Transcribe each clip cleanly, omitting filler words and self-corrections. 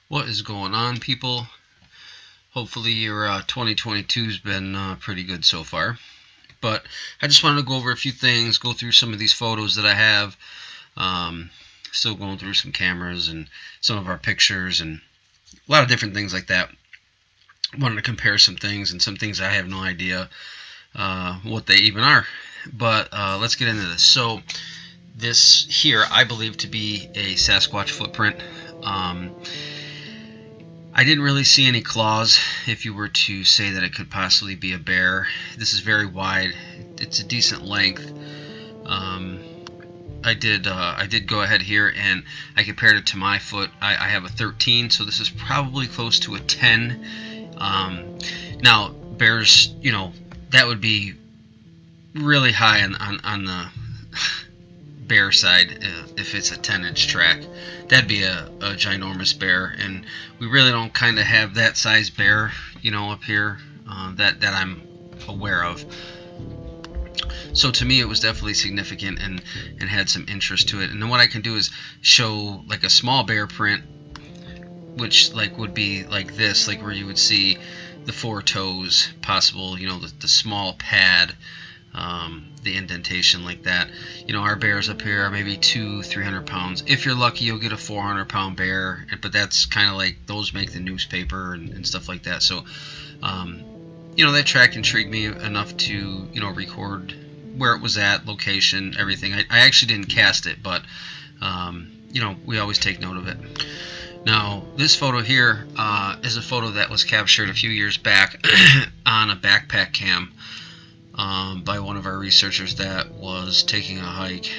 What is going on, people? Hopefully your 2022's been pretty good so far. But I just wanted to go over a few things, go through some of these photos that I have. Um, Still going through some cameras and some of our pictures and a lot of different things like that. Wanted to compare some things and some things I have no idea what they even are. But let's get into this. So this here I believe to be a Sasquatch footprint. Um, I didn't really see any claws. If you were to say that it could possibly be a bear, this is very wide. It's a decent length. Um, I did go ahead here and I compared it to my foot. I have a 13, so this is probably close to a 10. Now bears, that would be really high on the bear side. If it's a 10-inch track, that'd be a ginormous bear, and we really don't kind of have that size bear up here that I'm aware of. So to me it was definitely significant and had some interest to it. And then what I can do is show like a small bear print, which like would be like this, like where you would see the four toes possible, the small pad, the indentation like that. Our bears up here are maybe 200-300 pounds. If you're lucky, you'll get a 400-pound bear, but that's kind of like those make the newspaper and stuff like that. So that track intrigued me enough to record where it was at, location, everything. I actually didn't cast it, but we always take note of it. Now this photo here is a photo that was captured a few years back on a backpack cam by one of our researchers that was taking a hike.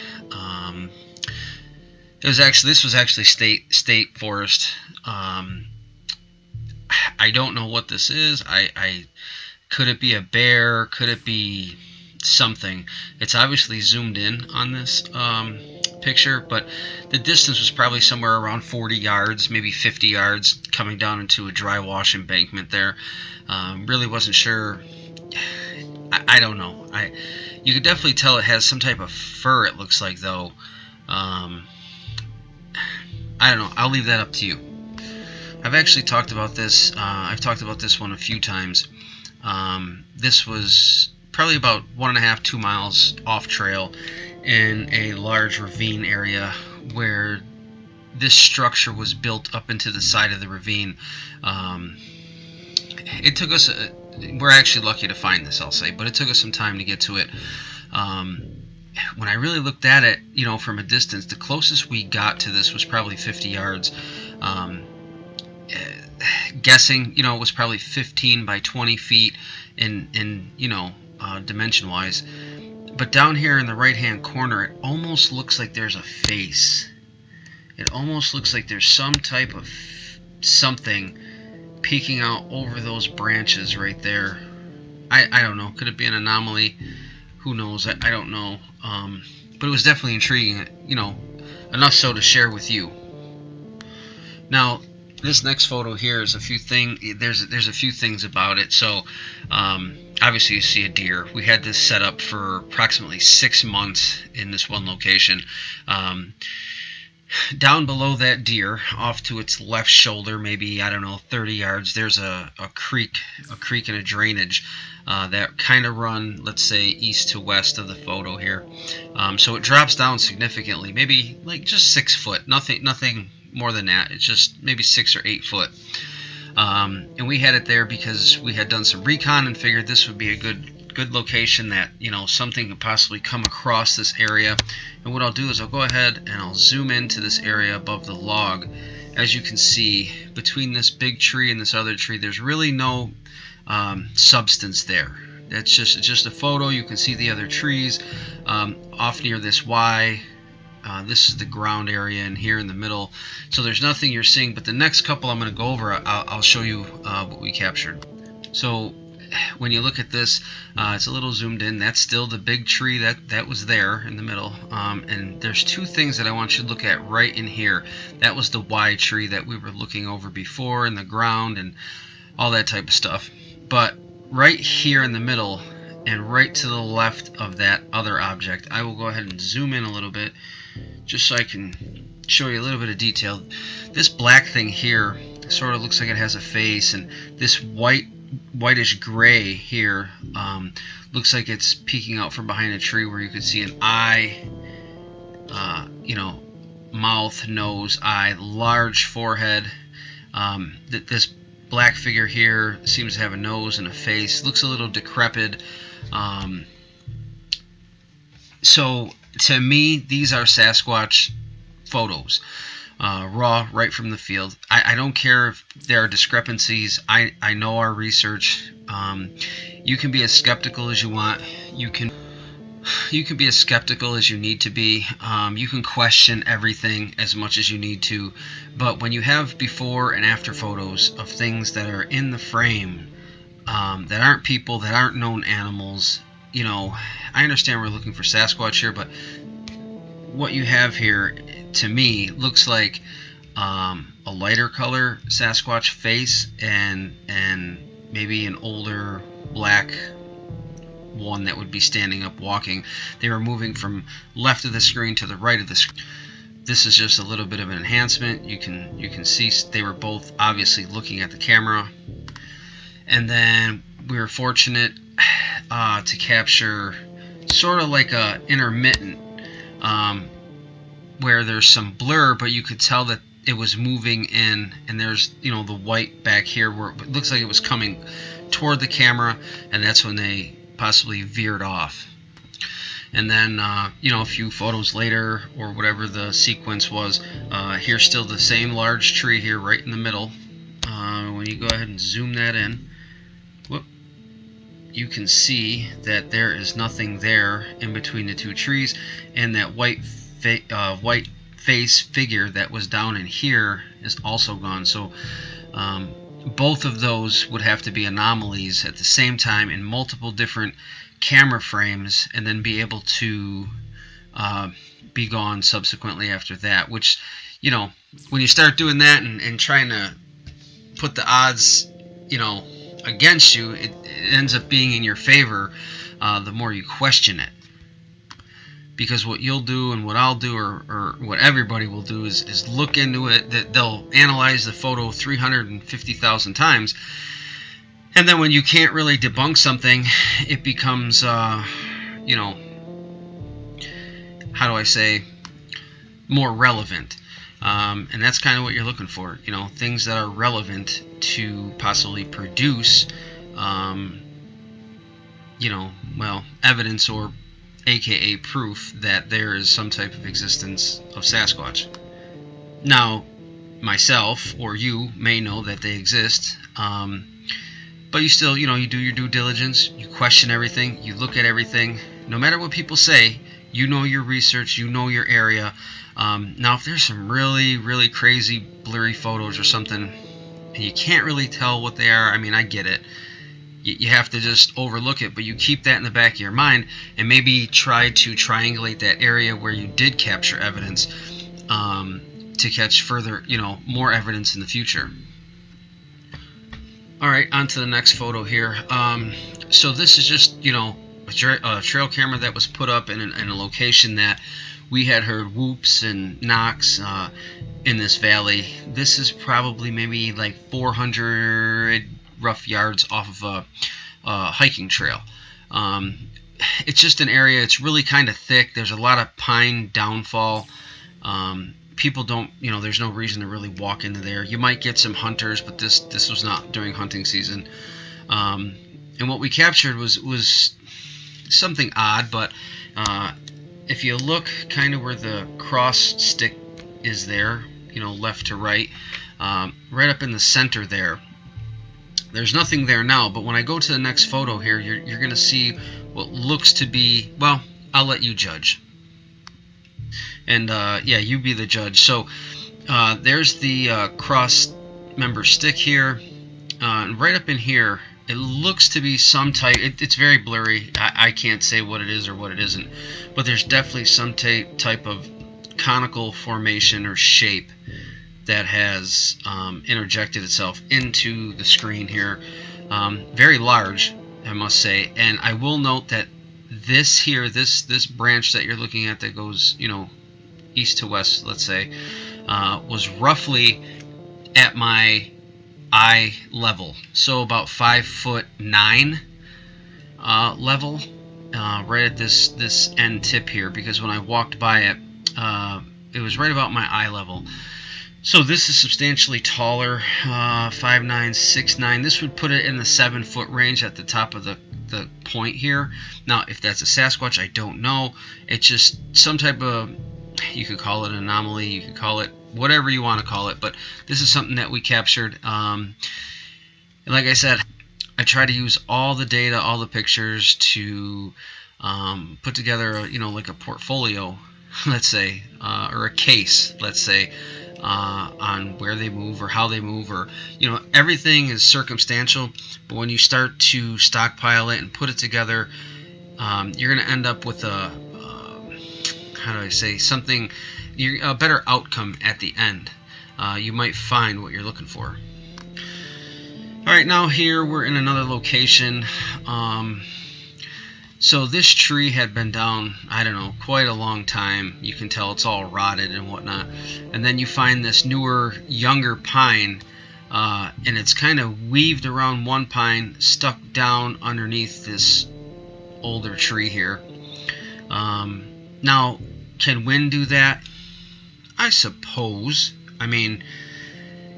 This was actually state forest. I don't know what this is. I could it be a bear? Could it be something? It's obviously zoomed in on this picture, but the distance was probably somewhere around 40 yards, maybe 50 yards, coming down into a dry wash embankment there. Really wasn't sure. I don't know. You could definitely tell it has some type of fur, it looks like, though. I don't know. I'll leave that up to you. I've actually talked about this. I've talked about this one a few times. This was probably about 1.5 2 miles off trail in a large ravine area where this structure was built up into the side of the ravine. It took us we're actually lucky to find this, I'll say, but it took us some time to get to it. When I really looked at it, from a distance, the closest we got to this was probably 50 yards. Guessing, it was probably 15 by 20 feet in dimension wise. But down here in the right hand corner, it almost looks like there's a face. It almost looks like there's some type of something peeking out over those branches right there. I don't know. Could it be an anomaly? Who knows? I don't know. But it was definitely intriguing, enough so to share with you. Now, this next photo here is a few things. There's a few things about it. So, obviously you see a deer. We had this set up for approximately 6 months in this one location. Down below that deer, off to its left shoulder, maybe 30 yards, there's a creek and a drainage that kind of run, let's say, east to west of the photo here. So it drops down significantly, maybe like just 6 foot, nothing more than that. It's just maybe 6 or 8 foot. And we had it there because we had done some recon and figured this would be a good location that something could possibly come across this area. And what I'll do is I'll go ahead and I'll zoom into this area above the log. As you can see, between this big tree and this other tree, there's really no substance there. It's just a photo. You can see the other trees off near this Y. This is the ground area, and here in the middle, so there's nothing you're seeing. But the next couple I'm going to go over, I'll show you what we captured. So when you look at this, it's a little zoomed in. That's still the big tree that was there in the middle. And there's two things that I want you to look at right in here. That was the Y tree that we were looking over before, in the ground and all that type of stuff. But right here in the middle and right to the left of that other object, I will go ahead and zoom in a little bit just so I can show you a little bit of detail. This black thing here sort of looks like it has a face, and this whitish gray here looks like it's peeking out from behind a tree where you could see an eye, mouth, nose, eye, large forehead. This black figure here seems to have a nose and a face. Looks a little decrepit. So to me, these are Sasquatch photos, raw, right from the field. I don't care if there are discrepancies. I know our research. You can be as skeptical as you want. You can be as skeptical as you need to be. You can question everything as much as you need to. But when you have before and after photos of things that are in the frame, that aren't people, that aren't known animals, I understand we're looking for Sasquatch here, but what you have here, to me, looks like a lighter color Sasquatch face and maybe an older black one that would be standing up walking. They were moving from left of the screen to the right of the screen. This is just a little bit of an enhancement. You can see they were both obviously looking at the camera. And then we were fortunate to capture sort of like a intermittent, where there's some blur, but you could tell that it was moving in, and there's the white back here where it looks like it was coming toward the camera, and that's when they possibly veered off. And then a few photos later, or whatever the sequence was, here's still the same large tree here right in the middle. When you go ahead and zoom that in, you can see that there is nothing there in between the two trees, and that white face figure that was down in here is also gone. So both of those would have to be anomalies at the same time in multiple different camera frames, and then be able to be gone subsequently after that, which when you start doing that and trying to put the odds against you, it ends up being in your favor the more you question it. Because what you'll do and what I'll do, or what everybody will do, is look into it. That they'll analyze the photo 350,000 times, and then when you can't really debunk something, it becomes how do I say, more relevant. And that's kind of what you're looking for, things that are relevant to possibly produce evidence, or aka proof, that there is some type of existence of Sasquatch. Now, myself or you may know that they exist, but you still, you do your due diligence, you question everything, you look at everything, no matter what people say, your research, your area. Now, if there's some really, really crazy blurry photos or something, and you can't really tell what they are, I get it. You have to just overlook it, but you keep that in the back of your mind, and maybe try to triangulate that area where you did capture evidence, to catch further, more evidence in the future. All right, on to the next photo here. So this is just, a trail camera that was put up in a location that we had heard whoops and knocks in this valley. This is probably maybe like 400 rough yards off of a hiking trail. It's just an area, it's really kind of thick. There's a lot of pine downfall. People don't, there's no reason to really walk into there. You might get some hunters, but this was not during hunting season. And what we captured was something odd, but if you look kind of where the cross stick is there, left to right, right up in the center there's nothing there now. But when I go to the next photo here, you're going to see what looks to be, well, I'll let you judge. And you be the judge. So there's the cross member stick here, and right up in here, it looks to be some type. It's very blurry. I can't say what it is or what it isn't, but there's definitely some type of conical formation or shape that has interjected itself into the screen here. Very large, I must say. And I will note that this here, this branch that you're looking at that goes, east to west, let's say, was roughly at my eye level, so about 5'9" level, right at this end tip here, because when I walked by it, it was right about my eye level. So this is substantially taller, 5'9", 6'9". This would put it in the 7-foot range at the top of the point here. Now, if that's a Sasquatch, I don't know. It's just some type of, you could call it an anomaly, you could call it whatever you want to call it, but this is something that we captured. And like I said, I try to use all the data, all the pictures to put together, like a portfolio, let's say, or a case, let's say, on where they move or how they move, or everything is circumstantial. But when you start to stockpile it and put it together, you're going to end up with a how do I say, something, a better outcome at the end. You might find what you're looking for. Alright, now here we're in another location. So this tree had been down, I don't know, quite a long time. You can tell it's all rotted and whatnot. And then you find this newer, younger pine, and it's kind of weaved around one pine, stuck down underneath this older tree here. Now, can wind do that? I suppose. I mean,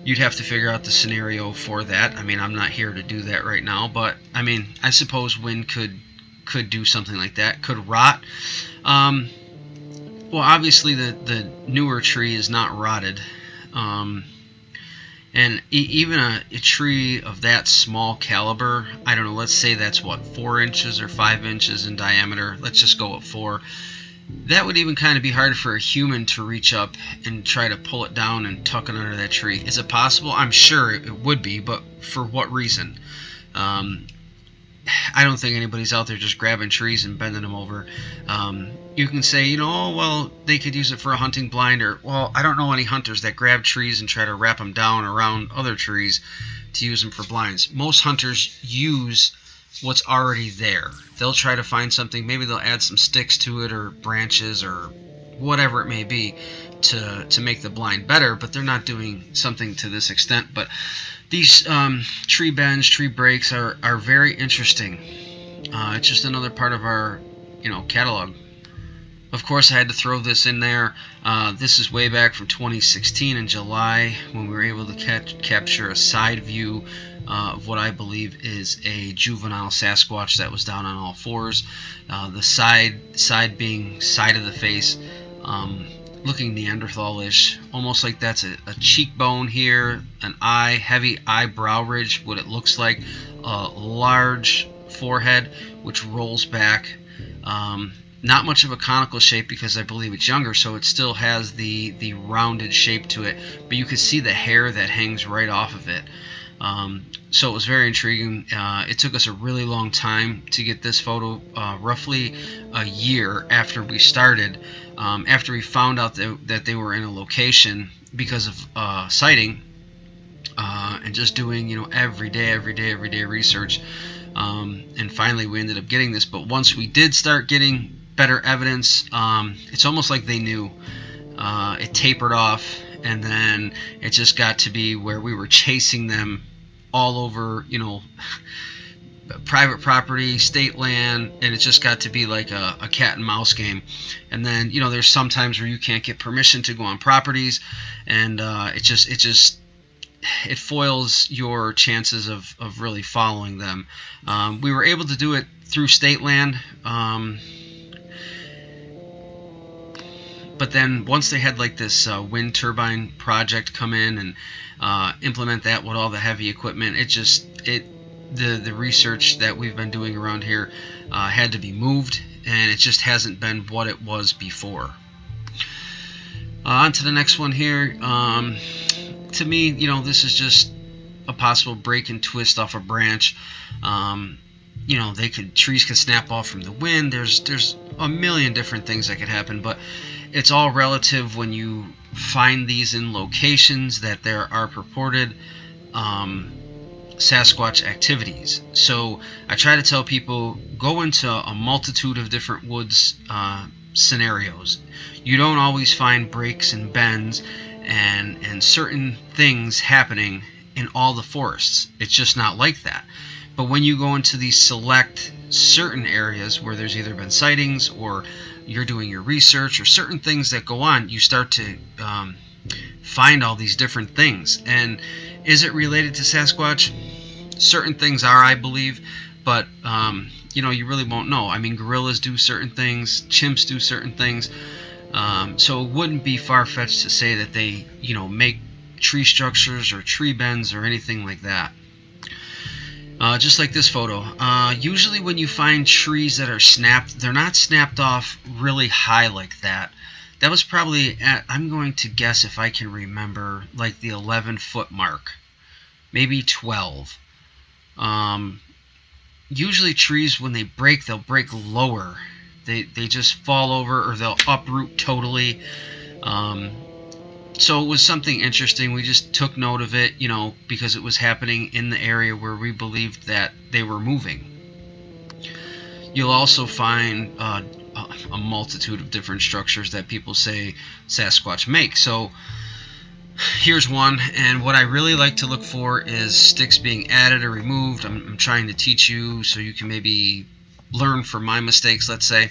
you'd have to figure out the scenario for that. I mean, I'm not here to do that right now, but I mean, I suppose wind could do something like that. Could rot. Well, obviously the newer tree is not rotted, and even a tree of that small caliber, I don't know, let's say that's what, 4 inches or 5 inches in diameter. Let's just go with 4. That would even kind of be hard for a human to reach up and try to pull it down and tuck it under that tree. Is it possible? I'm sure it would be, but for what reason? I don't think anybody's out there just grabbing trees and bending them over. You can say, oh, well, they could use it for a hunting blind, or, well, I don't know any hunters that grab trees and try to wrap them down around other trees to use them for blinds. Most hunters use what's already there. They'll try to find something, maybe they'll add some sticks to it or branches or whatever it may be to make the blind better, but they're not doing something to this extent. But these tree bends, tree breaks are very interesting. It's just another part of our catalog. Of course, I had to throw this in there. This is way back from 2016 in July, when we were able to capture a side view of what I believe is a juvenile Sasquatch that was down on all fours. The side being side of the face, looking Neanderthal-ish, almost like that's a cheekbone here, an eye, heavy eyebrow ridge, what it looks like, a large forehead which rolls back. Not much of a conical shape because I believe it's younger, so it still has the rounded shape to it, but you can see the hair that hangs right off of it. So it was very intriguing. It took us a really long time to get this photo, roughly a year after we started, after we found out that they were in a location because of sighting, and just doing everyday research, and finally we ended up getting this. But once we did start getting better evidence, it's almost like they knew. It tapered off, and then it just got to be where we were chasing them all over, private property, state land, and it just got to be like a cat and mouse game. And then there's some times where you can't get permission to go on properties, and it foils your chances of really following them. We were able to do it through state land, but then once they had like this wind turbine project come in and implement that with all the heavy equipment, the research that we've been doing around here had to be moved, and it just hasn't been what it was before. On to the next one here. To me, this is just a possible break and twist off a branch. Trees could snap off from the wind. There's a million different things that could happen, but it's all relative when you find these in locations that there are purported Sasquatch activities. So I try to tell people, go into a multitude of different woods scenarios. You don't always find breaks and bends and certain things happening in all the forests. It's just not like that. But when you go into these select certain areas where there's either been sightings or you're doing your research or certain things that go on, you start to find all these different things. And is it related to Sasquatch? Certain things are, I believe, but you really won't know. I mean, gorillas do certain things, chimps do certain things, so it wouldn't be far-fetched to say that they, make tree structures or tree bends or anything like that. Just like this photo. Usually when you find trees that are snapped, they're not snapped off really high like that. That was probably at, I'm going to guess if I can remember, like the 11-foot mark. Maybe 12. Usually trees, when they break, they'll break lower. They just fall over or they'll uproot totally. So it was something interesting. We just took note of it, because it was happening in the area where we believed that they were moving. You'll also find a multitude of different structures that people say Sasquatch make. So here's one, and what I really like to look for is sticks being added or removed. I'm trying to teach you so you can maybe learn from my mistakes, let's say.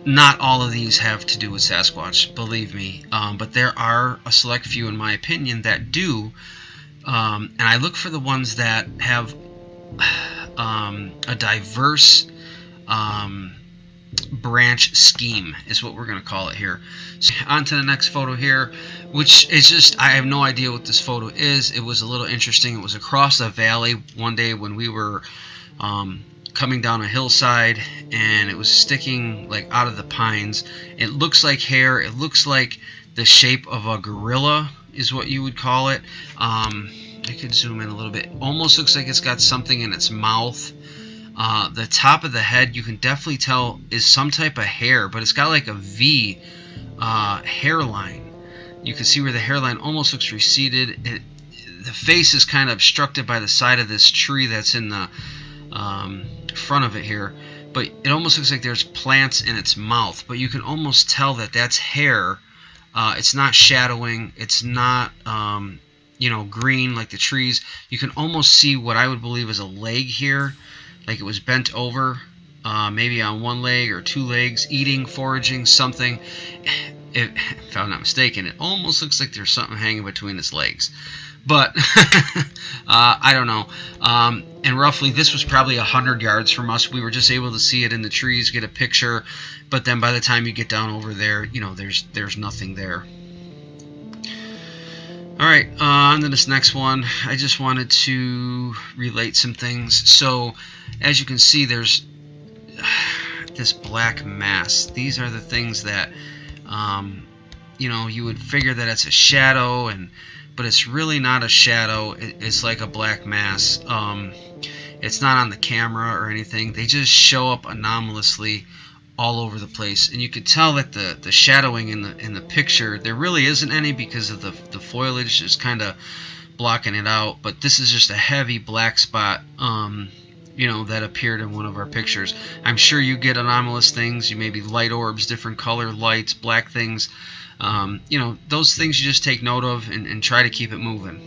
Not all of these have to do with Sasquatch, believe me, but there are a select few, in my opinion, that do, and I look for the ones that have a diverse branch scheme, is what we're going to call it here. So on to the next photo here, which is just, I have no idea what this photo is. It was a little interesting. It was across a valley one day when we were coming down a hillside, and it was sticking like out of the pines. It looks like hair. It looks like the shape of a gorilla is what you would call it. I could zoom in a little bit. Almost looks like it's got something in its mouth. The top of the head, you can definitely tell, is some type of hair, but it's got like a V hairline. You can see where the hairline almost looks receded. The face is kind of obstructed by the side of this tree that's in the front of it here, but it almost looks like there's plants in its mouth, but you can almost tell that that's hair. It's not shadowing. It's not green like the trees. You can almost see what I would believe is a leg here, like it was bent over, maybe on one leg or two legs, eating, foraging, something. If I'm not mistaken, it almost looks like there's something hanging between its legs. But I don't know. And roughly, this was probably 100 yards from us. We were just able to see it in the trees, get a picture. But then by the time you get down over there, there's nothing there. All right, on to this next one. I just wanted to relate some things. So, as you can see, there's this black mass. These are the things that, you would figure that it's a shadow, but it's really not a shadow. It's like a black mass. It's not on the camera or anything. They just show up anomalously all over the place, and you could tell that the shadowing in the picture, there really isn't any because of the foliage is kind of blocking it out. But this is just a heavy black spot, that appeared in one of our pictures. I'm sure you get anomalous things. You maybe light orbs, different color lights, black things. Those things you just take note of and try to keep it moving.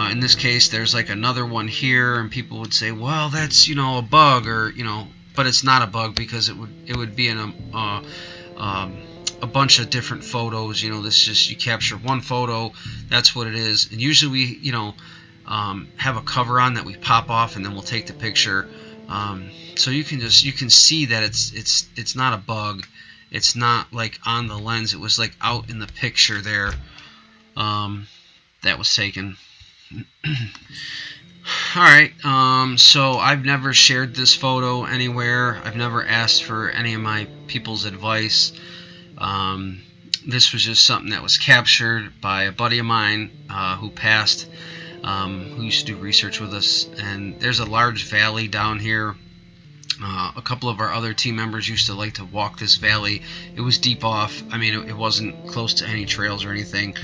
In this case, there's like another one here, and people would say, well, that's a bug, or but it's not a bug because it would be in a bunch of different photos. This just, you capture one photo, that's what it is. And usually we have a cover on that we pop off, and then we'll take the picture. So you can see that it's not a bug. It's not like on the lens. It was like out in the picture there that was taken. Alright, so I've never shared this photo anywhere. I've never asked for any of my people's advice. This was just something that was captured by a buddy of mine who passed, who used to do research with us. And there's a large valley down here. A couple of our other team members used to like to walk this valley. It was deep off. I mean, it wasn't close to any trails or anything.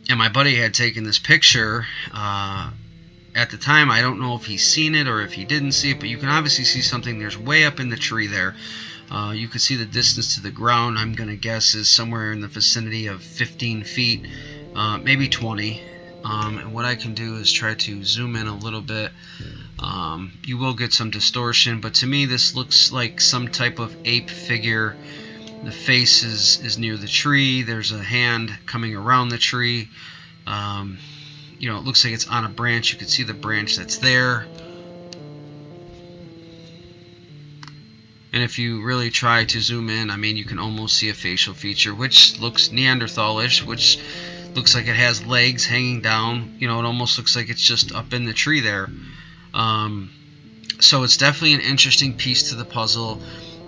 And my buddy had taken this picture at the time. I don't know if he's seen it or if he didn't see it, but you can obviously see something. There's way up in the tree there. You can see the distance to the ground, I'm going to guess, is somewhere in the vicinity of 15 feet. maybe 20. And what I can do is try to zoom in a little bit. You will get some distortion, but to me this looks like some type of ape figure. The face is near the tree. There's a hand coming around the tree. It looks like it's on a branch. You can see the branch that's there. And if you really try to zoom in, I mean, you can almost see a facial feature, which looks Neanderthalish, which looks like it has legs hanging down. It almost looks like it's just up in the tree there. So it's definitely an interesting piece to the puzzle.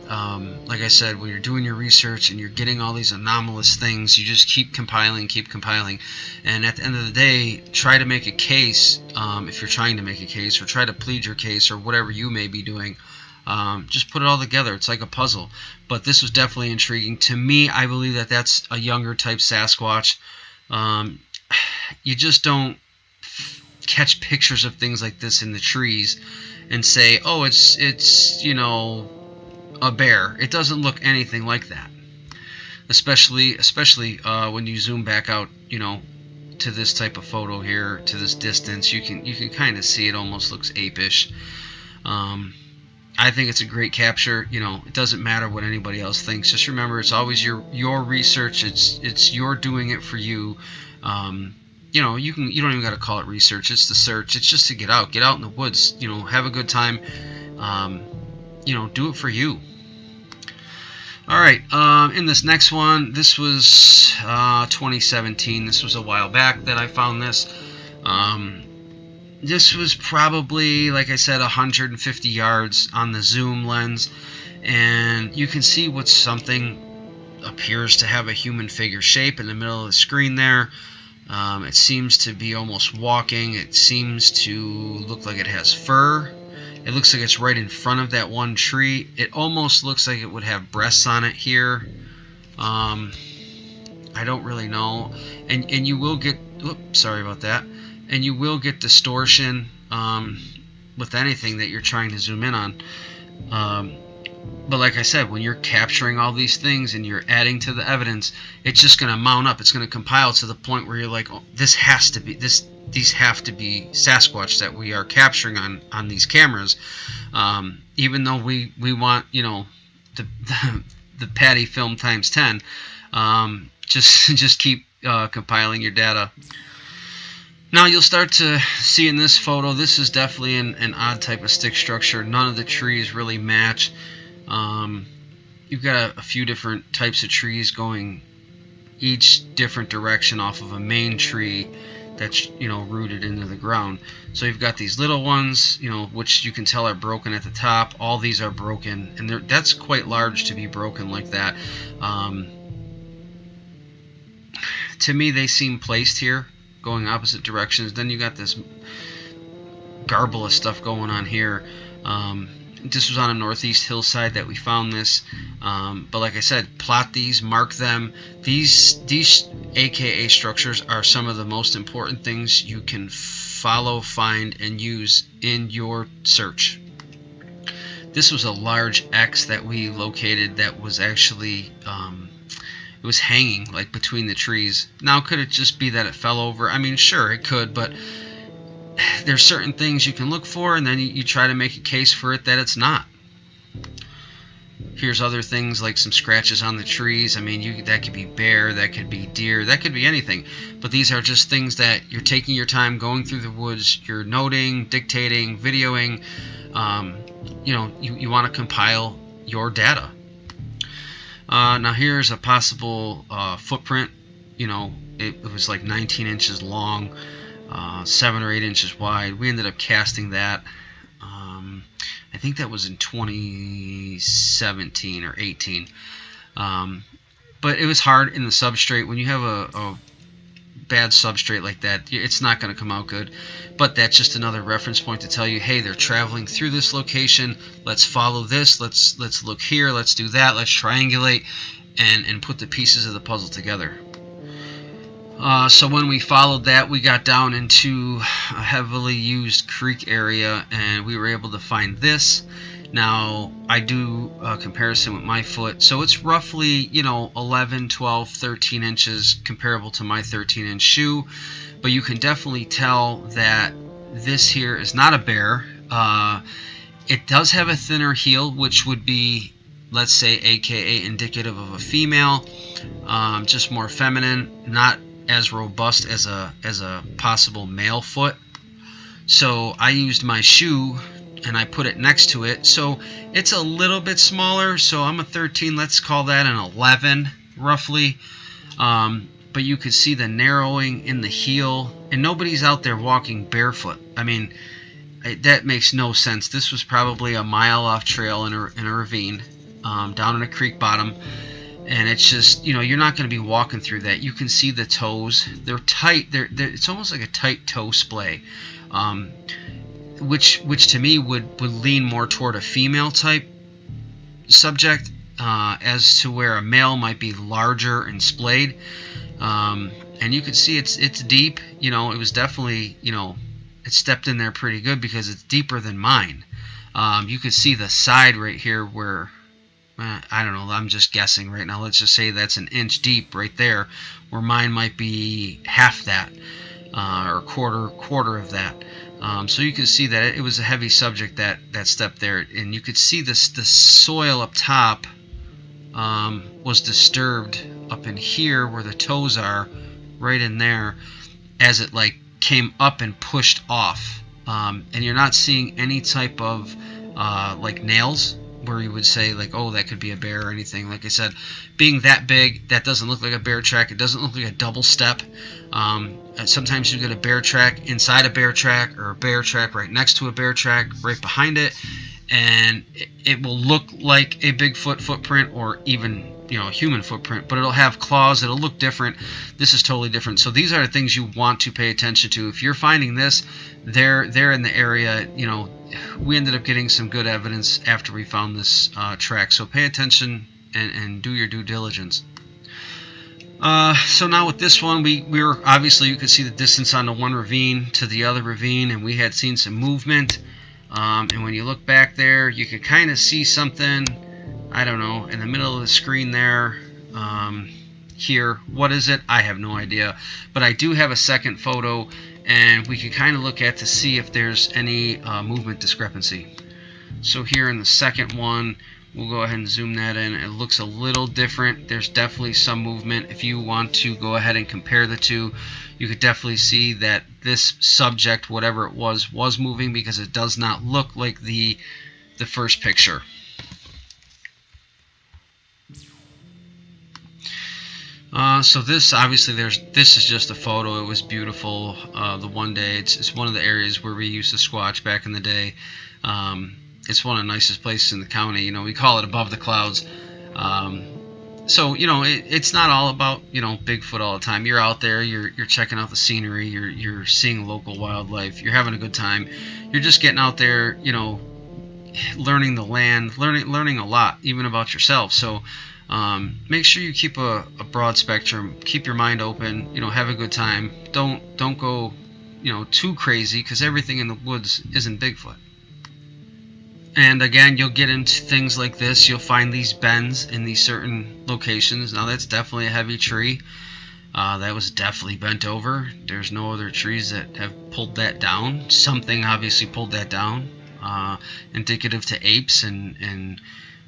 Like I said, when you're doing your research and you're getting all these anomalous things, you just keep compiling. And at the end of the day, try to make a case, if you're trying to make a case, or try to plead your case, or whatever you may be doing. Just put it all together. It's like a puzzle. But this was definitely intriguing. To me, I believe that that's a younger type Sasquatch. You just don't catch pictures of things like this in the trees and say, oh, it's a bear. It doesn't look anything like that. Especially when you zoom back out, to this type of photo here, to this distance, you can kind of see it almost looks apish. I think it's a great capture. It doesn't matter what anybody else thinks. Just remember, it's always your research. It's you're doing it for you. You don't even got to call it research. It's the search. It's just to get out in the woods. Have a good time. Do it for you. All right. In this next one, this was 2017. This was a while back that I found this. This was probably, like I said, 150 yards on the zoom lens, and you can see what something appears to have a human figure shape in the middle of the screen there. It seems to be almost walking. It seems to look like it has fur. It looks like it's right in front of that one tree. It almost looks like it would have breasts on it here. I don't really know. And you will get... Oops, sorry about that. And you will get distortion with anything that you're trying to zoom in on. But like I said, when you're capturing all these things and you're adding to the evidence, it's just going to mount up. It's going to compile to the point where you're like, oh, these have to be Sasquatch that we are capturing on these cameras. Even though we want, the Patty film times 10, just keep compiling your data. Now you'll start to see in this photo, this is definitely an odd type of stick structure. None of the trees really match. You've got a few different types of trees going each different direction off of a main tree that's rooted into the ground. So you've got these little ones, which you can tell are broken at the top. All these are broken, and that's quite large to be broken like that. To me, they seem placed here, going opposite directions. Then you got this garble of stuff going on here. This was on a northeast hillside that we found this. But like I said, plot these, mark them. These AKA structures are some of the most important things you can follow, find, and use in your search. This was a large X that we located that was actually it was hanging like between the trees. Now, could it just be that it fell over? I mean, sure, it could, but there's certain things you can look for, and then you try to make a case for it that it's not. Here's other things like some scratches on the trees. I mean, that could be bear, that could be deer, that could be anything. But these are just things that you're taking your time going through the woods. You're noting, dictating, videoing. You want to compile your data. Now here's a possible footprint. It was like 19 inches long, 7 or 8 inches wide. We ended up casting that. I think that was in 2017 or 18. But it was hard in the substrate. When you have a bad substrate like that, it's not going to come out good. But that's just another reference point to tell you, hey, they're traveling through this location. Let's follow this. Let's look here. Let's do that. Let's triangulate and put the pieces of the puzzle together. So when we followed that, we got down into a heavily used creek area, and we were able to find this. Now, I do a comparison with my foot, so it's roughly, 11, 12, 13 inches comparable to my 13-inch shoe, but you can definitely tell that this here is not a bear. It does have a thinner heel, which would be, let's say, aka indicative of a female, just more feminine, not as robust as a possible male foot. So I used my shoe and I put it next to it. So it's a little bit smaller. So I'm a 13. Let's call that an 11, roughly. But you could see the narrowing in the heel, and nobody's out there walking barefoot. I mean, that makes no sense. This was probably a mile off trail in a ravine, down in a creek bottom. And it's just, you're not going to be walking through that. You can see the toes. They're tight. It's almost like a tight toe splay. Which to me would lean more toward a female type subject, as to where a male might be larger and splayed. And you can see it's deep. It was definitely, it stepped in there pretty good because it's deeper than mine. You could see the side right here where, I don't know, I'm just guessing right now. Let's just say that's an inch deep right there, where mine might be half that, or quarter of that. So you can see that it was a heavy subject, that step there, and you could see the soil up top was disturbed up in here where the toes are, right in there, as it like came up and pushed off. And you're not seeing any type of like nails, where you would say like, oh, that could be a bear or anything. Like I said, being that big, that doesn't look like a bear track. It doesn't look like a double step. Sometimes you get a bear track inside a bear track, or a bear track right next to a bear track right behind it, and it will look like a Bigfoot footprint, or even a human footprint, but it'll have claws. It'll look different. This is totally different. So these are the things you want to pay attention to. If you're finding this, they're in the area. We ended up getting some good evidence after we found this track. So pay attention and do your due diligence. So now with this one, we were obviously, you could see the distance on the one ravine to the other ravine, and we had seen some movement. And when you look back there, you could kind of see something, I don't know, in the middle of the screen there. Here, what is it? I have no idea. But I do have a second photo, and we can kind of look at to see if there's any movement discrepancy. So here in the second one, we'll go ahead and zoom that in. It looks a little different. There's definitely some movement. If you want to go ahead and compare the two, you could definitely see that this subject, whatever it was moving, because it does not look like the first picture. So this, obviously, this is just a photo. It was beautiful the one day. It's one of the areas where we used to squatch back in the day. It's one of the nicest places in the county. We call it above the clouds. So it's not all about Bigfoot all the time. You're out there, you're checking out the scenery, you're seeing local wildlife, you're having a good time. You're just getting out there, learning the land, learning a lot, even about yourself. So make sure you keep a broad spectrum, keep your mind open, have a good time. Don't go too crazy, because everything in the woods isn't Bigfoot. And again, you'll get into things like this. You'll find these bends in these certain locations. Now that's definitely a heavy tree. That was definitely bent over. There's no other trees that have pulled that down. Something obviously pulled that down. Indicative to apes and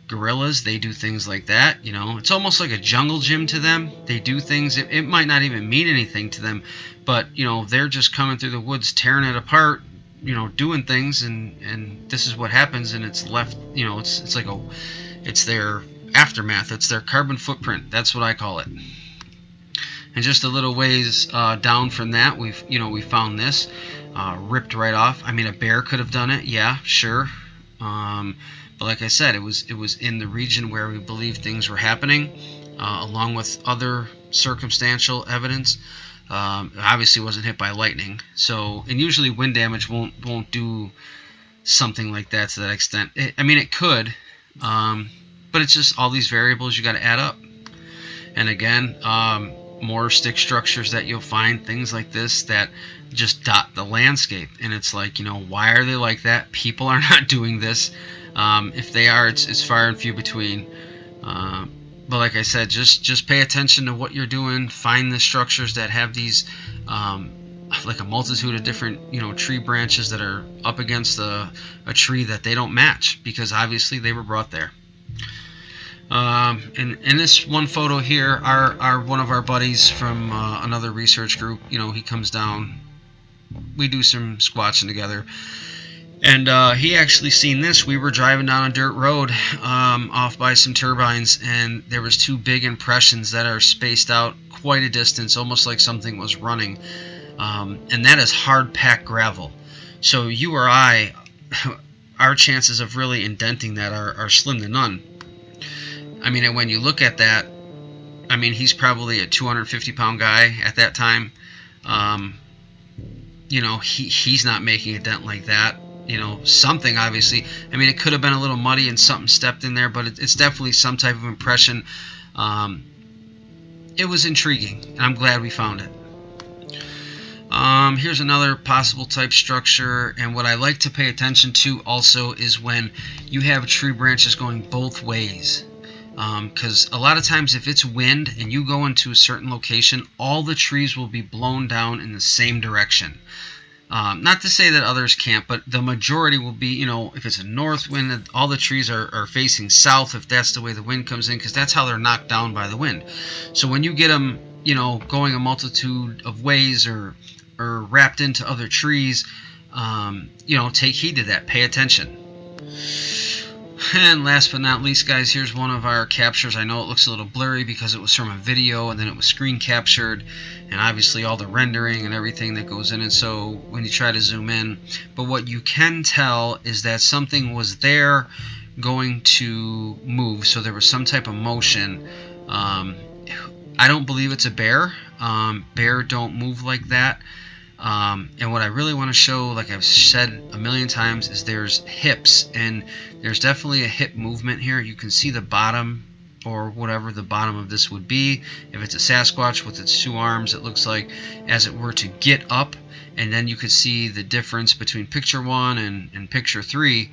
gorillas. They do things like that. It's almost like a jungle gym to them. They do things. It might not even mean anything to them, but they're just coming through the woods, tearing it apart, doing things, and this is what happens, and it's left, it's their aftermath, it's their carbon footprint. That's what I call it. And just a little ways down from that, we found this ripped right off. I mean, a bear could have done it, yeah, sure, but like I said, it was in the region where we believe things were happening, along with other circumstantial evidence. Obviously wasn't hit by lightning, so, and usually wind damage won't do something like that to that extent. It could, but it's just all these variables you got to add up. And again, more stick structures that you'll find, things like this that just dot the landscape, and it's like, why are they like that? People are not doing this. If they are, it's far and few between. But like I said, just pay attention to what you're doing. Find the structures that have these, like a multitude of different, tree branches that are up against a tree that they don't match, because obviously they were brought there. And in this one photo here, our one of our buddies from another research group, he comes down. We do some squatching together. And he actually seen this. We were driving down a dirt road off by some turbines, and there was two big impressions that are spaced out quite a distance, almost like something was running. And that is hard packed gravel. So you or I, our chances of really indenting that are slim to none. I mean, and when you look at that, I mean, he's probably a 250-pound guy at that time. He's not making a dent like that. Something, obviously. I mean, it could have been a little muddy and something stepped in there, but it's definitely some type of impression. It was intriguing, and I'm glad we found it. Here's another possible type structure, and what I like to pay attention to also is when you have tree branches going both ways. Because a lot of times if it's wind and you go into a certain location, all the trees will be blown down in the same direction. Not to say that others can't, but the majority will be, if it's a north wind, all the trees are facing south if that's the way the wind comes in, because that's how they're knocked down by the wind. So when you get them, going a multitude of ways or wrapped into other trees, take heed to that. Pay attention. And last but not least, guys, here's one of our captures. I know it looks a little blurry because it was from a video and then it was screen captured, and obviously all the rendering and everything that goes in it, so when you try to zoom in. But what you can tell is that something was there going to move, so there was some type of motion. I don't believe it's a bear. Bear don't move like that. And what I really want to show, like I've said a million times, is there's hips, and there's definitely a hip movement here. You can see the bottom, or whatever the bottom of this would be. If it's a Sasquatch with its two arms, it looks like as it were to get up, and then you can see the difference between picture 1 and picture 3.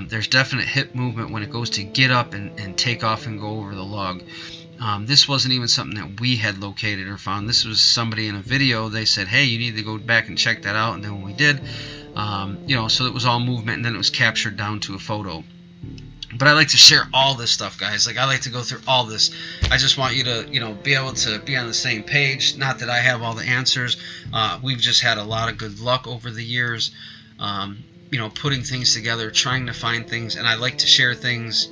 There's definite hip movement when it goes to get up and take off and go over the log. This wasn't even something that we had located or found. This was somebody in a video. They said, hey, you need to go back and check that out. And then when we did, so it was all movement, and then it was captured down to a photo. But I like to share all this stuff, guys. Like, I like to go through all this. I just want you to, be able to be on the same page. Not that I have all the answers. We've just had a lot of good luck over the years, putting things together, trying to find things. And I like to share things,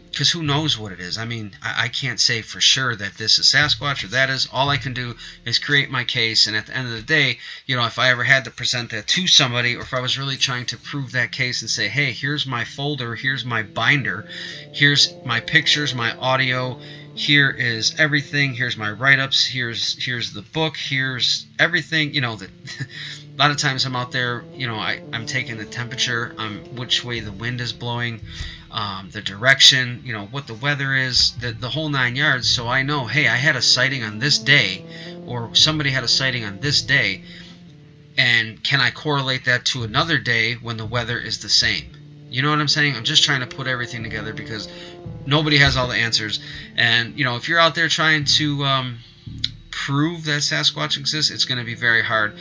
because who knows what it is. I mean, I can't say for sure that this is Sasquatch or that is. All I can do is create my case, and at the end of the day, if I ever had to present that to somebody, or if I was really trying to prove that case and say, hey, here's my folder, here's my binder, here's my pictures, my audio, here is everything, here's my write-ups, here's the book, here's everything, that a lot of times I'm out there, I'm taking the temperature, which way the wind is blowing, the direction, what the weather is, the whole 9 yards, so I know, hey, I had a sighting on this day, or somebody had a sighting on this day, and can I correlate that to another day when the weather is the same? You know what I'm saying? I'm just trying to put everything together, because nobody has all the answers, and, if you're out there trying to prove that Sasquatch exists, it's going to be very hard.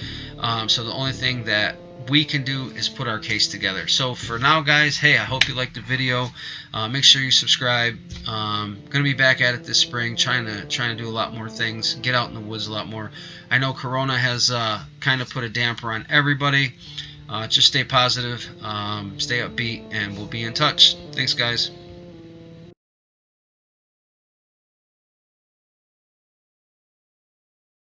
So the only thing that we can do is put our case together. So for now, guys, hey, I hope you liked the video. Make sure you subscribe. Gonna be back at it this spring, trying to do a lot more things, get out in the woods a lot more. I know Corona has kind of put a damper on everybody. Just stay positive, stay upbeat, and we'll be in touch. Thanks, guys.